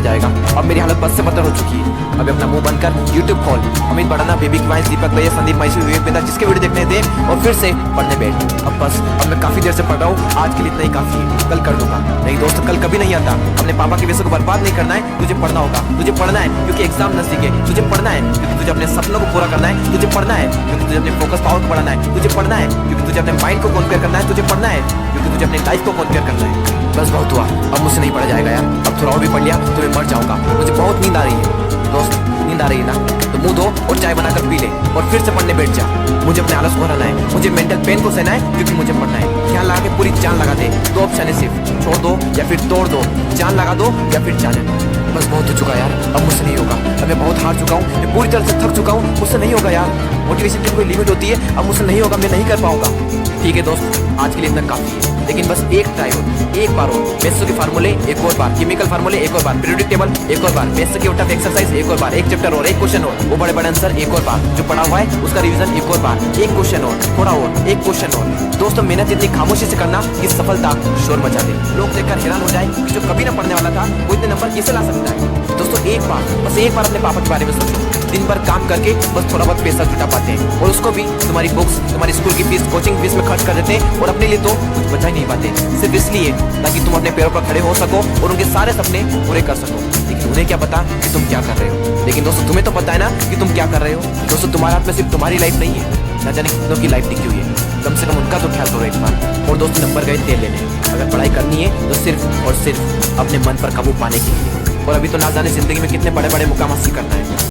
जाएगा। अब मेरी हालत बस से बदतर हो चुकी है। अभी अपना मुंह बंद कर यूट्यूब खोल, अमित बड़ाना, बेबी क्वाइंस, दीपक भैया, संदीप मैसूर, विवेक बिंदा, जिसके वीडियो देखने दे और फिर से पढ़ने बैठ। अब बस, अब मैं काफी देर से पढ़ रहा हूँ, आज के लिए इतना ही काफी है, कल कर दूंगा। नहीं दोस्त, कल कभी नहीं आता। अपने पापा के पैसे को बर्बाद नहीं करना है, तुझे पढ़ना होगा। तुझे पढ़ना है क्योंकि एग्जाम नजदीक है, तुझे पढ़ना है क्योंकि तुझे अपने सपनों को पूरा करना है, तुझे पढ़ना है क्योंकि तुझे अपने फोकस पावर को बढ़ाना है, तुझे पढ़ना है क्योंकि तुझे अपने माइंड को कॉन्कर करना है, तुझे पढ़ना है क्योंकि तुझे अपने लाइफ को कॉन्कर करना है। बस बहुत हुआ, अब मुझसे नहीं पढ़ा जाएगा यार। अब थोड़ा और भी पढ़ लिया तो मैं मर जाऊंगा। मुझे बहुत नींद आ रही है दोस्त, नींद आ रही है ना, तो मुंह धो और चाय बनाकर पी ले और फिर से पढ़ने बैठ जा। मुझे अपने आलस को हराना है, मुझे मेंटल पेन को सहना है क्योंकि मुझे पढ़ना है। ध्यान लगा के पूरी जान लगा दे, दो ऑप्शन है सिर्फ, छोड़ दो या फिर तोड़ दो, जान लगा दो या फिर जाने दो। बस बहुत हो चुका यार, अब मुझसे नहीं होगा। अब मैं बहुत हार चुका हूँ, मैं पूरी तरह से थक चुका हूँ, मुझसे नहीं होगा यार। मोटिवेशन की कोई लिमिट होती है, अब मुझसे नहीं होगा, मैं नहीं कर पाऊंगा। ठीक है दोस्त, आज के लिए इतना काफी है, लेकिन बस एक ट्राई हो, एक बार हो। मेसो के फार्मूले एक और बार, केमिकल फार्मूले एक और बार, पीरियोडिक टेबल एक और बार, मेसो की उठा एक्सरसाइज एक और बार, एक चैप्टर और एक क्वेश्चन और, वो बड़े बड़े आंसर एक और बार, जो पढ़ा हुआ है उसका रिवीजन एक और बार, एक क्वेश्चन और, थोड़ा और, एक क्वेश्चन और। दोस्तों मेहनत इतनी खामोशी से करना कि सफलता शोर मचा दे, लोग देखकर हैरान हो जाए कि जो कभी ना पढ़ने वाला था वो इतने नंबर कैसे ला सकता है। दोस्तों एक बार, बस एक बार अपने पापा के बारे में सोचो। दिन भर काम करके बस थोड़ा बहुत पैसा जुटा पाते हैं और उसको भी तुम्हारी बुक्स, तुम्हारी स्कूल की फीस, कोचिंग फीस में खर्च कर देते हैं और अपने लिए तो कुछ बचा ही नहीं पाते, सिर्फ इसलिए ताकि तुम अपने पैरों पर खड़े हो सको और उनके सारे सपने पूरे कर सको। लेकिन उन्हें क्या पता कि तुम क्या कर रहे हो। लेकिन दोस्तों तुम्हें तो पता है ना कि तुम क्या कर रहे हो। दोस्तों तुम्हारे हाथ में सिर्फ तुम्हारी लाइफ नहीं है, न जाने कितनों की लाइफ टिकी हुई है। कम से कम उनका तो ख्याल करो एक बार। और दोस्तों नंबर गए तेल लेने, अगर पढ़ाई करनी है तो सिर्फ और सिर्फ अपने मन पर काबू पाने के लिए। और अभी तो ना जाने जिंदगी में कितने बड़े बड़े मुकाम हासिल करना है।